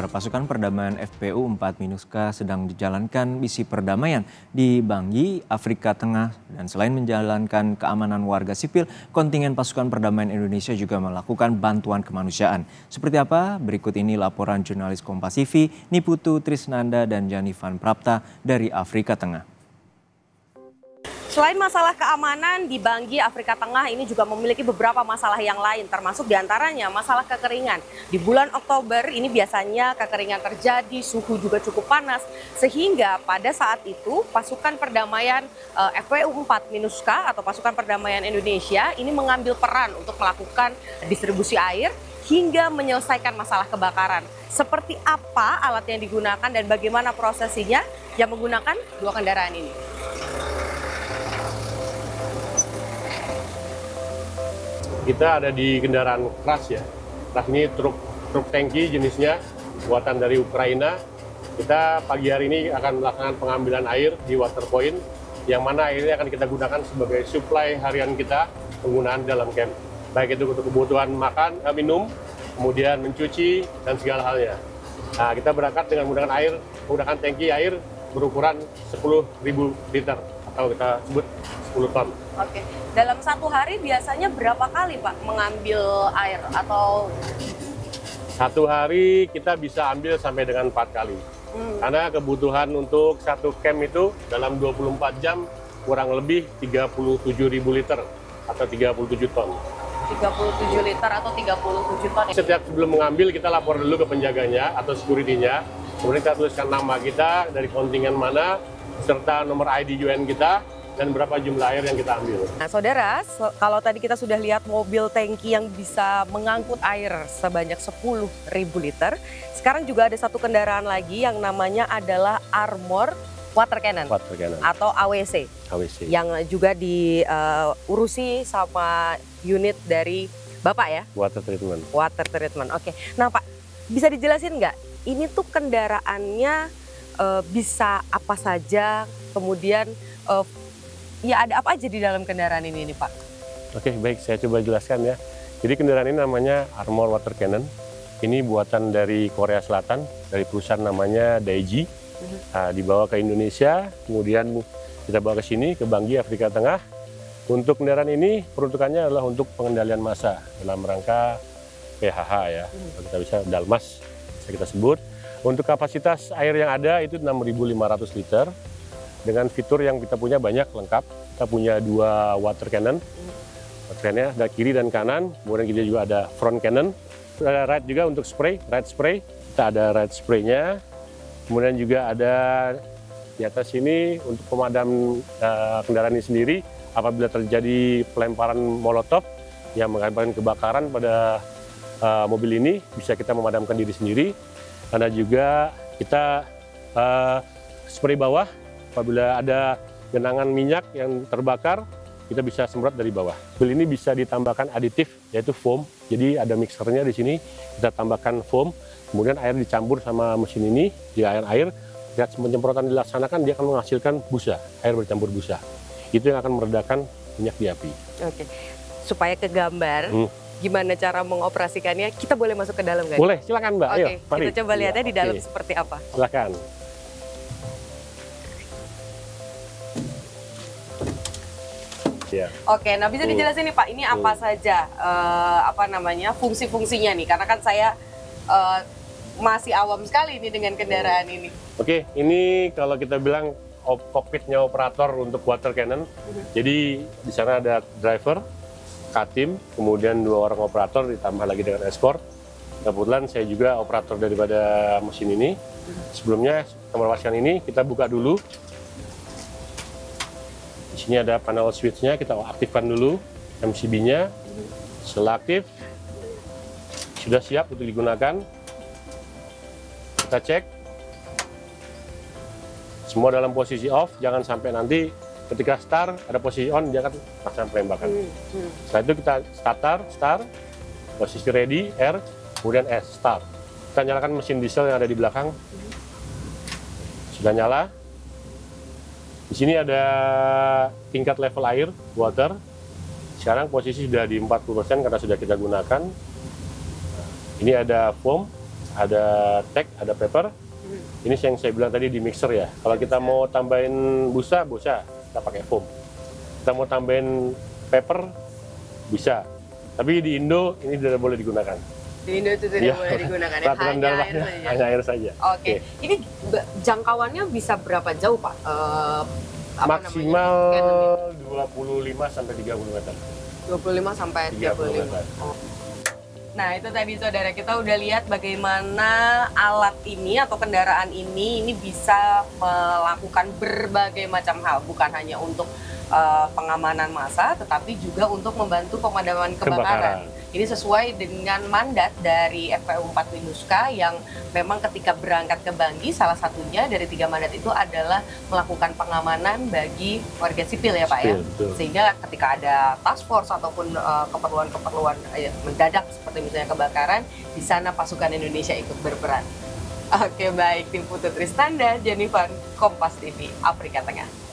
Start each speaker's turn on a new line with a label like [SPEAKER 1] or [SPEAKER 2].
[SPEAKER 1] Pasukan perdamaian FPU 4 MINUSCA sedang menjalankan misi perdamaian di Bangui, Afrika Tengah. Dan selain menjalankan keamanan warga sipil, kontingen pasukan perdamaian Indonesia juga melakukan bantuan kemanusiaan. Seperti apa? Berikut ini laporan jurnalis Kompas TV, Niputu Trisnanda dan Janifan Prapta dari Afrika Tengah.
[SPEAKER 2] Selain masalah keamanan, di Bangui, Afrika Tengah ini juga memiliki beberapa masalah yang lain, termasuk diantaranya masalah kekeringan. Di bulan Oktober ini biasanya kekeringan terjadi, suhu juga cukup panas, sehingga pada saat itu pasukan perdamaian FPU 4 MINUSCA atau pasukan perdamaian Indonesia ini mengambil peran untuk melakukan distribusi air hingga menyelesaikan masalah kebakaran. Seperti apa alat yang digunakan dan bagaimana prosesinya yang menggunakan dua kendaraan ini.
[SPEAKER 3] Kita ada di kendaraan Kras ya. Kras ini truk tangki jenisnya buatan dari Ukraina. Kita pagi hari ini akan melakukan pengambilan air di water point, yang mana airnya akan kita gunakan sebagai suplai harian kita penggunaan dalam camp. Baik itu untuk kebutuhan makan, minum, kemudian mencuci dan segala halnya. Nah, kita berangkat dengan menggunakan tangki air berukuran 10.000 liter atau kita sebut 10 ton.
[SPEAKER 2] Oke, dalam satu hari biasanya berapa kali Pak mengambil air atau?
[SPEAKER 3] Satu hari kita bisa ambil sampai dengan 4 kali. Karena kebutuhan untuk satu camp itu dalam 24 jam kurang lebih 37.000 liter atau 37 ton.
[SPEAKER 2] 37 liter atau 37 ton.
[SPEAKER 3] Setiap sebelum mengambil kita lapor dulu ke penjaganya atau security-nya. Kemudian kita tuliskan nama kita, dari kontingen mana, serta nomor ID UN kita, dan berapa jumlah air yang kita ambil.
[SPEAKER 2] Nah, saudara, kalau tadi kita sudah lihat mobil tangki yang bisa mengangkut air sebanyak 10.000 liter, sekarang juga ada satu kendaraan lagi yang namanya adalah Armor Water Cannon atau AWC. Yang juga diurusi sama unit dari Bapak ya?
[SPEAKER 3] Water treatment.
[SPEAKER 2] Water treatment, oke. Nah Pak, bisa dijelasin nggak? Ini tuh kendaraannya bisa apa saja, kemudian ya ada apa aja di dalam kendaraan ini Pak?
[SPEAKER 3] Oke, baik, saya coba jelaskan ya. Jadi kendaraan ini namanya Armor Water Cannon. Ini buatan dari Korea Selatan, dari perusahaan namanya Daiji. Nah, dibawa ke Indonesia, kemudian kita bawa ke sini, ke Bangui, Afrika Tengah. Untuk kendaraan ini peruntukannya adalah untuk pengendalian massa dalam rangka PHH ya, kita bisa Dalmas, bisa kita sebut. Untuk kapasitas air yang ada itu 6.500 liter. Dengan fitur yang kita punya banyak, lengkap. Kita punya 2 water cannon. Water cannon ada kiri dan kanan. Kemudian kita juga ada front cannon. Ada right juga untuk spray, right spray. Kita ada right spray-nya. Kemudian juga ada di atas ini untuk pemadam kendaraan ini sendiri. Apabila terjadi pelemparan molotov yang mengakibatkan kebakaran pada mobil ini, bisa kita memadamkan diri sendiri. Karena juga kita spray bawah. Apabila ada genangan minyak yang terbakar, kita bisa semprot dari bawah. Mobil ini bisa ditambahkan aditif, yaitu foam. Jadi ada mixernya di sini, kita tambahkan foam. Kemudian air dicampur sama mesin ini, jika air saat penyemprotan dilaksanakan, dia akan menghasilkan busa, air bercampur busa. Itu yang akan meredakan minyak di api.
[SPEAKER 2] Oke, supaya ke gambar, gimana cara mengoperasikannya, kita boleh masuk ke dalam nggak?
[SPEAKER 3] Boleh, silakan Mbak.
[SPEAKER 2] Oke,
[SPEAKER 3] Ayo, mari.
[SPEAKER 2] kita coba lihatnya di dalam seperti apa.
[SPEAKER 3] Silakan. Ya.
[SPEAKER 2] Oke, nah bisa dijelasin nih Pak, ini apa saja fungsi-fungsinya nih? Karena kan saya masih awam sekali ini dengan kendaraan ini.
[SPEAKER 3] Oke, ini kalau kita bilang kokpitnya operator untuk water cannon. Jadi di sana ada driver, katim, kemudian 2 orang operator ditambah lagi dengan escort. Kebetulan saya juga operator daripada mesin ini. Sebelumnya kamar waskan ini kita buka dulu. Di sini ada panel switch-nya, kita aktifkan dulu MCB-nya. Setelah aktif, sudah siap untuk digunakan. Kita cek. Semua dalam posisi off, jangan sampai nanti ketika start ada posisi on, dia akan laksanakan penembakan. Setelah itu kita start, posisi ready, R, kemudian S, start. Kita nyalakan mesin diesel yang ada di belakang. Sudah nyala. Di sini ada tingkat level air, water. Sekarang posisi sudah di 40% karena sudah kita gunakan. Ini ada foam, ada tek, ada pepper. Ini yang saya bilang tadi di mixer ya. Kalau kita mau tambahin busa, kita pakai foam. Kita mau tambahin pepper, bisa. Tapi di Indo ini tidak boleh digunakan.
[SPEAKER 2] Di Indo itu tidak boleh digunakan ya,
[SPEAKER 3] hanya air saja.
[SPEAKER 2] Oke. Ini jangkauannya bisa berapa jauh Pak?
[SPEAKER 3] Maksimal 25 sampai 30 meter.
[SPEAKER 2] 25 sampai 35 meter. Oh. Nah itu tadi saudara, kita udah lihat bagaimana alat ini atau kendaraan ini bisa melakukan berbagai macam hal. Bukan hanya untuk pengamanan massa, tetapi juga untuk membantu pemadaman kebakaran. Ini sesuai dengan mandat dari FPU 4 Winuska yang memang ketika berangkat ke Banggi, salah satunya dari 3 mandat itu adalah melakukan pengamanan bagi warga sipil ya Pak ya. Sehingga ketika ada task force ataupun keperluan-keperluan mendadak seperti misalnya kebakaran, di sana pasukan Indonesia ikut berperan. Oke baik, tim Putut Tristanda, Jennifer, Kompas TV, Afrika Tengah.